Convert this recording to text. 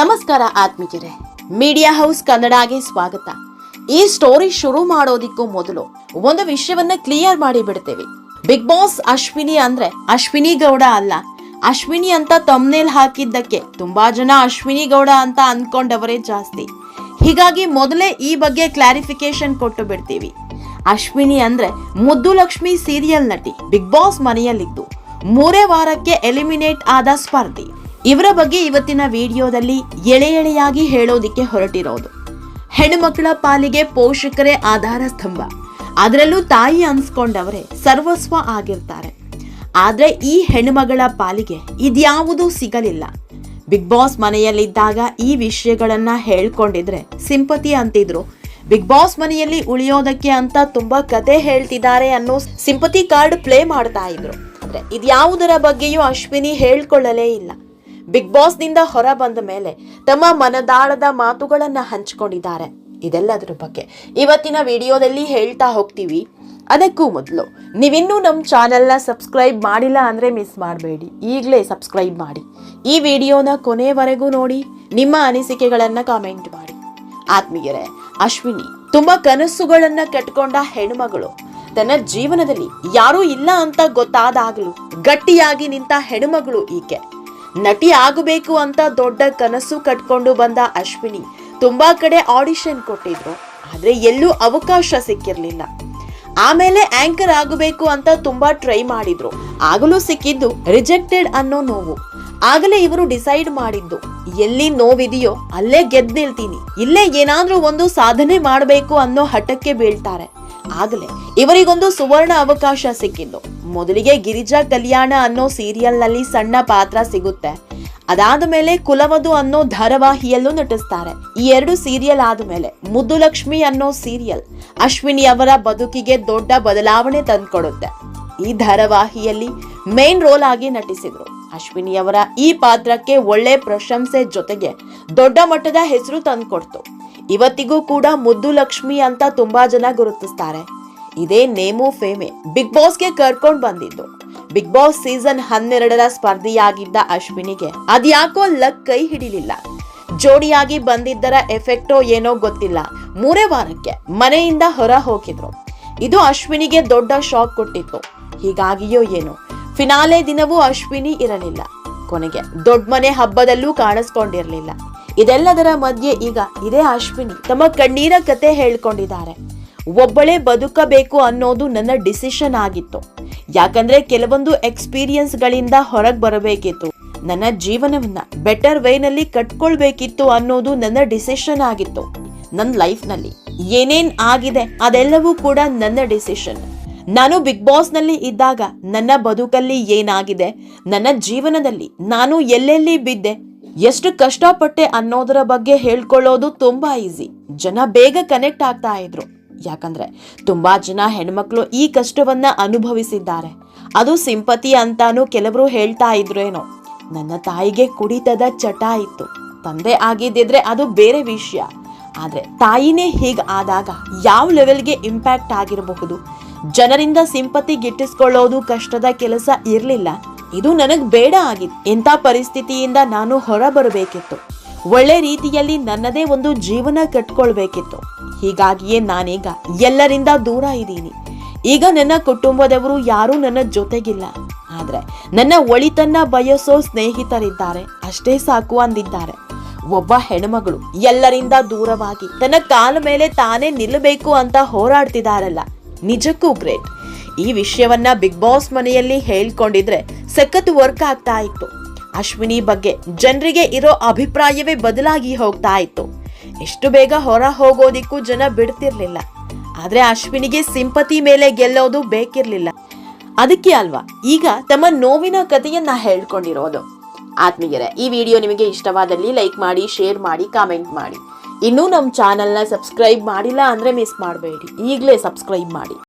ನಮಸ್ಕಾರ ಆತ್ಮೀಯರೇ, media house ಕನ್ನಡಗೆ ಸ್ವಾಗತ. ಈ ಸ್ಟೋರಿ ಶುರು ಮಾಡೋದಿಕ್ಕೂ ಮೊದಲು ಒಂದು ವಿಷಯವನ್ನ ಕ್ಲಿಯರ್ ಮಾಡಿ ಬಿಡ್ತೇವೆ. ಬಿಗ್ ಬಾಸ್ ಅಶ್ವಿನಿ ಅಂದ್ರೆ ಅಶ್ವಿನಿ ಗೌಡ ಅಲ್ಲ. ಅಶ್ವಿನಿ ಅಂತ ತಮ್ನೇಲ್ ಹಾಕಿದ್ದಕ್ಕೆ ತುಂಬಾ ಜನ ಅಶ್ವಿನಿ ಗೌಡ ಅಂತ ಅನ್ಕೊಂಡವರೇ ಜಾಸ್ತಿ. ಹೀಗಾಗಿ ಮೊದಲೇ ಈ ಬಗ್ಗೆ ಕ್ಲಾರಿಫಿಕೇಶನ್ ಕೊಟ್ಟು ಬಿಡ್ತೀವಿ. ಅಶ್ವಿನಿ ಅಂದ್ರೆ ಮುದ್ದು ಲಕ್ಷ್ಮಿ ಸೀರಿಯಲ್ ನಟಿ. ಬಿಗ್ ಬಾಸ್ ಮನೆಯಲ್ಲಿದ್ದು 3 ವಾರಕ್ಕೆ ಎಲಿಮಿನೇಟ್ ಆದ ಸ್ಪರ್ಧಿ. ಇವರ ಬಗ್ಗೆ ಇವತ್ತಿನ ವಿಡಿಯೋದಲ್ಲಿ ಎಳೆಯಾಗಿ ಹೇಳೋದಿಕ್ಕೆ ಹೊರಟಿರೋದು. ಹೆಣ್ಣುಮಕ್ಕಳ ಪಾಲಿಗೆ ಪೋಷಕರೇ ಆಧಾರ ಸ್ತಂಭ, ಅದರಲ್ಲೂ ತಾಯಿ ಅನ್ಸ್ಕೊಂಡವರೇ ಸರ್ವಸ್ವ ಆಗಿರ್ತಾರೆ. ಆದ್ರೆ ಈ ಹೆಣ್ಣುಮಗಳ ಪಾಲಿಗೆ ಇದ್ಯಾವುದೂ ಸಿಗಲಿಲ್ಲ. ಬಿಗ್ ಬಾಸ್ ಮನೆಯಲ್ಲಿದ್ದಾಗ ಈ ವಿಷಯಗಳನ್ನ ಹೇಳ್ಕೊಂಡಿದ್ರೆ ಸಿಂಪತಿ ಅಂತಿದ್ರು. ಬಿಗ್ ಬಾಸ್ ಮನೆಯಲ್ಲಿ ಉಳಿಯೋದಕ್ಕೆ ಅಂತ ತುಂಬಾ ಕತೆ ಹೇಳ್ತಿದ್ದಾರೆ ಅನ್ನೋ ಸಿಂಪತಿ ಕಾರ್ಡ್ ಪ್ಲೇ ಮಾಡ್ತಾ ಇದ್ರು. ಆದ್ರೆ ಇದ್ಯಾವುದರ ಬಗ್ಗೆಯೂ ಅಶ್ವಿನಿ ಹೇಳ್ಕೊಳ್ಳಲೇ ಇಲ್ಲ. ಬಿಗ್ ಬಾಸ್ ನಿಂದ ಹೊರ ಬಂದ ಮೇಲೆ ತಮ್ಮ ಮನದಾಳದ ಮಾತುಗಳನ್ನ ಹಂಚಿಕೊಂಡಿದ್ದಾರೆ. ಇದೆಲ್ಲದರ ಬಗ್ಗೆ ಇವತ್ತಿನ ವಿಡಿಯೋದಲ್ಲಿ ಹೇಳ್ತಾ ಹೋಗ್ತೀವಿ. ಅದಕ್ಕೂ ಮೊದಲು ನೀವಿನ್ನೂ ನಮ್ಮ ಚಾನೆಲ್ನ ಸಬ್ಸ್ಕ್ರೈಬ್ ಮಾಡಿಲ್ಲ ಅಂದ್ರೆ ಮಿಸ್ ಮಾಡಬೇಡಿ, ಈಗಲೇ ಸಬ್ಸ್ಕ್ರೈಬ್ ಮಾಡಿ. ಈ ವಿಡಿಯೋನ ಕೊನೆವರೆಗೂ ನೋಡಿ, ನಿಮ್ಮ ಅನಿಸಿಕೆಗಳನ್ನ ಕಾಮೆಂಟ್ ಮಾಡಿ. ಆತ್ಮೀಯರೇ, ಅಶ್ವಿನಿ ತುಂಬಾ ಕನಸುಗಳನ್ನ ಕಟ್ಕೊಂಡ ಹೆಣ್ಮಗಳು. ತನ್ನ ಜೀವನದಲ್ಲಿ ಯಾರೂ ಇಲ್ಲ ಅಂತ ಗೊತ್ತಾದಾಗಲೂ ಗಟ್ಟಿಯಾಗಿ ನಿಂತ ಹೆಣ್ಮಗಳು ಈಕೆ. ನಟಿ ಆಗಬೇಕು ಅಂತ ದೊಡ್ಡ ಕನಸು ಕಟ್ಕೊಂಡು ಬಂದ ಅಶ್ವಿನಿ ತುಂಬಾ ಕಡೆ ಆಡಿಷನ್ ಕೊಟ್ಟಿದ್ರು, ಆದ್ರೆ ಎಲ್ಲೂ ಅವಕಾಶ ಸಿಕ್ಕಿರ್ಲಿಲ್ಲ. ಆಮೇಲೆ ಆಂಕರ್ ಆಗಬೇಕು ಅಂತ ತುಂಬಾ ಟ್ರೈ ಮಾಡಿದ್ರು, ಆಗಲೂ ಸಿಕ್ಕಿದ್ದು ರಿಜೆಕ್ಟೆಡ್ ಅನ್ನೋ ನೋವು. ಆಗಲೇ ಇವರು ಡಿಸೈಡ್ ಮಾಡಿದ್ದು, ಎಲ್ಲಿ ನೋವಿದೆಯೋ ಅಲ್ಲೇ ಗೆದ್ದು ನಿಲ್ತೀನಿ, ಇಲ್ಲೇ ಏನಾದ್ರೂ ಒಂದು ಸಾಧನೆ ಮಾಡಬೇಕು ಅನ್ನೋ ಹಠಕ್ಕೆ ಬೀಳ್ತಾರೆ. ಆಗಲೇ ಇವರಿಗೊಂದು ಸುವರ್ಣ ಅವಕಾಶ ಸಿಕ್ಕಿದ್ದು. ಮೊದಲಿಗೆ ಗಿರಿಜಾ ಕಲ್ಯಾಣ ಅನ್ನೋ ಸೀರಿಯಲ್ ನಲ್ಲಿ ಸಣ್ಣ ಪಾತ್ರ ಸಿಗುತ್ತೆ. ಅದಾದ ಮೇಲೆ ಕುಲವಧು ಅನ್ನೋ ಧಾರಾವಾಹಿಯಲ್ಲೂ ನಟಿಸ್ತಾರೆ. ಈ 2 ಸೀರಿಯಲ್ ಆದ್ಮೇಲೆ ಮುದ್ದು ಲಕ್ಷ್ಮಿ ಅನ್ನೋ ಸೀರಿಯಲ್ ಅಶ್ವಿನಿ ಅವರ ಬದುಕಿಗೆ ದೊಡ್ಡ ಬದಲಾವಣೆ ತಂದ್ಕೊಡುತ್ತೆ. ಈ ಧಾರಾವಾಹಿಯಲ್ಲಿ ಮೇನ್ ರೋಲ್ ಆಗಿ ನಟಿಸಿದ್ರು. ಅಶ್ವಿನಿ ಅವರ ಈ ಪಾತ್ರಕ್ಕೆ ಒಳ್ಳೆ ಪ್ರಶಂಸೆ ಜೊತೆಗೆ ದೊಡ್ಡ ಮಟ್ಟದ ಹೆಸರು ತಂದ್ಕೊಡ್ತು. ಇವತ್ತಿಗೂ ಕೂಡ ಮುದ್ದು ಲಕ್ಷ್ಮಿ ಅಂತ ತುಂಬಾ ಜನ ಗುರುತಿಸ್ತಾರೆ. ಇದೇ ನೇಮು ಫೇಮೆ ಬಿಗ್ ಬಾಸ್ಗೆ ಕರ್ಕೊಂಡ್ ಬಂದಿದ್ದು. ಬಿಗ್ ಬಾಸ್ ಸೀಸನ್ 12ರ ಸ್ಪರ್ಧಿಯಾಗಿದ್ದ ಅಶ್ವಿನಿಗೆ ಅದ್ಯಾಕೋ ಲಕ್ ಕೈ ಹಿಡಿಲಿಲ್ಲ. ಜೋಡಿಯಾಗಿ ಬಂದಿದ್ದರ ಎಫೆಕ್ಟೋ ಏನೋ ಗೊತ್ತಿಲ್ಲ, 3 ವಾರಕ್ಕೆ ಮನೆಯಿಂದ ಹೊರ ಹೋಗಿದ್ರು. ಇದು ಅಶ್ವಿನಿಗೆ ದೊಡ್ಡ ಶಾಕ್ ಕೊಟ್ಟಿತ್ತು. ಹೀಗಾಗಿಯೋ ಏನೋ ಫಿನಾಲೆ ದಿನವೂ ಅಶ್ವಿನಿ ಇರಲಿಲ್ಲ. ಕೊನೆಗೆ ದೊಡ್ಡ ಮನೆ ಹಬ್ಬದಲ್ಲೂ ಕಾಣಿಸ್ಕೊಂಡಿರ್ಲಿಲ್ಲ. ಇದೆಲ್ಲದರ ಮಧ್ಯೆ ಈಗ ಇದೇ ಅಶ್ವಿನಿ ತಮ್ಮ ಕಣ್ಣೀರ ಕತೆ ಹೇಳ್ಕೊಂಡಿದ್ದಾರೆ. ಒಬ್ಬಳೇ ಬದುಕಬೇಕು ಅನ್ನೋದು ನನ್ನ ಡಿಸಿಷನ್ ಆಗಿತ್ತು. ಯಾಕಂದ್ರೆ ಕೆಲವೊಂದು ಎಕ್ಸ್ಪೀರಿಯನ್ಸ್ ಗಳಿಂದ ಹೊರಗೆ ಬರಬೇಕಿತ್ತು. ನನ್ನ ಜೀವನವನ್ನ ಬೆಟರ್ ವೇನಲ್ಲಿ ಕಟ್ಕೊಳ್ಬೇಕಿತ್ತು ಅನ್ನೋದು ನನ್ನ ಡಿಸಿಷನ್ ಆಗಿತ್ತು. ನನ್ನ ಲೈಫ್ ನಲ್ಲಿ ಏನೇನ್ ಆಗಿದೆ ಅದೆಲ್ಲವೂ ಕೂಡ ನನ್ನ ಡಿಸಿಷನ್. ನಾನು ಬಿಗ್ ಬಾಸ್ ನಲ್ಲಿ ಇದ್ದಾಗ ನನ್ನ ಬದುಕಲ್ಲಿ ಏನಾಗಿದೆ, ನನ್ನ ಜೀವನದಲ್ಲಿ ನಾನು ಎಲ್ಲೆಲ್ಲಿ ಬಿದ್ದೆ, ಎಷ್ಟು ಕಷ್ಟಪಟ್ಟೆ ಅನ್ನೋದರ ಬಗ್ಗೆ ಹೇಳ್ಕೊಳ್ಳೋದು ತುಂಬಾ ಈಸಿ. ಜನ ಬೇಗ ಕನೆಕ್ಟ್ ಆಗ್ತಾ ಇದ್ರು. ಯಾಕಂದ್ರೆ ತುಂಬಾ ಜನ ಹೆಣ್ಮಕ್ಳು ಈ ಕಷ್ಟವನ್ನ ಅನುಭವಿಸಿದ್ದಾರೆ. ಅದು ಸಿಂಪತಿ ಅಂತಾನು ಕೆಲವರು ಹೇಳ್ತಾ ಇದ್ರೇನೋ. ನನ್ನ ತಾಯಿಗೆ ಕುಡಿತದ ಚಟ ಇತ್ತು. ತಂದೆ ಆಗಿದ್ದಿದ್ರೆ ಅದು ಬೇರೆ ವಿಷಯ. ಆದ್ರೆ ತಾಯಿನೇ ಹೀಗ್ ಆದಾಗ ಯಾವ ಲೆವೆಲ್ಗೆ ಇಂಪ್ಯಾಕ್ಟ್ ಆಗಿರಬಹುದು. ಜನರಿಂದ ಸಿಂಪತಿ ಗಿಟ್ಟಿಸ್ಕೊಳ್ಳೋದು ಕಷ್ಟದ ಕೆಲಸ ಇರ್ಲಿಲ್ಲ. ಇದು ನನಗ್ ಬೇಡ ಆಗಿತ್ತು. ಎಂಥ ಪರಿಸ್ಥಿತಿಯಿಂದ ನಾನು ಹೊರ ಬರಬೇಕಿತ್ತು. ಒಳ್ಳೆ ರೀತಿಯಲ್ಲಿ ನನ್ನದೇ ಒಂದು ಜೀವನ ಕಟ್ಕೊಳ್ಬೇಕಿತ್ತು. ಹೀಗಾಗಿಯೇ ನಾನೀಗ ಎಲ್ಲರಿಂದ ದೂರ ಇದ್ದೀನಿ. ಈಗ ನನ್ನ ಕುಟುಂಬದವರು ಯಾರೂ ನನ್ನ ಜೊತೆಗಿಲ್ಲ. ಆದ್ರೆ ನನ್ನ ಒಳಿತನ್ನ ಬಯಸೋ ಸ್ನೇಹಿತರಿದ್ದಾರೆ, ಅಷ್ಟೇ ಸಾಕು ಅಂದಿದ್ದಾರೆ. ಒಬ್ಬ ಹೆಣ್ಮಗಳು ಎಲ್ಲರಿಂದ ದೂರವಾಗಿ ತನ್ನ ಕಾಲ ಮೇಲೆ ತಾನೇ ನಿಲ್ಲಬೇಕು ಅಂತ ಹೋರಾಡ್ತಿದಾರಲ್ಲ, ನಿಜಕ್ಕೂ ಗ್ರೇಟ್. ಈ ವಿಷಯವನ್ನ ಬಿಗ್ ಬಾಸ್ ಮನೆಯಲ್ಲಿ ಹೇಳ್ಕೊಂಡಿದ್ರೆ ಸಖತ್ ವರ್ಕ್ ಆಗ್ತಾ ಇತ್ತು. ಅಶ್ವಿನಿ ಬಗ್ಗೆ ಜನರಿಗೆ ಇರೋ ಅಭಿಪ್ರಾಯವೇ ಬದಲಾಗಿ ಹೋಗ್ತಾ ಇತ್ತು. ಎಷ್ಟು ಬೇಗ ಹೊರ ಹೋಗೋದಿಕ್ಕೂ ಜನ ಬಿಡ್ತಿರ್ಲಿಲ್ಲ. ಆದ್ರೆ ಅಶ್ವಿನಿಗೆ ಸಿಂಪತಿ ಮೇಲೆ ಗೆಲ್ಲೋದು ಬೇಕಿರ್ಲಿಲ್ಲ. ಅದಕ್ಕೆ ಅಲ್ವಾ ಈಗ ತಮ್ಮ ನೋವಿನ ಕಥೆಯನ್ನ ಹೇಳ್ಕೊಂಡಿರೋದು. ಆತ್ಮೀಯರೇ, ಈ ವಿಡಿಯೋ ನಿಮಗೆ ಇಷ್ಟವಾದಲ್ಲಿ ಲೈಕ್ ಮಾಡಿ, ಶೇರ್ ಮಾಡಿ, ಕಾಮೆಂಟ್ ಮಾಡಿ. ಇನ್ನೂ ನಮ್ಮ ಚಾನೆಲ್ನ ಸಬ್ಸ್ಕ್ರೈಬ್ ಮಾಡಿಲ್ಲ ಅಂದ್ರೆ ಮಿಸ್ ಮಾಡಬೇಡಿ, ಈಗಲೇ ಸಬ್ಸ್ಕ್ರೈಬ್ ಮಾಡಿ.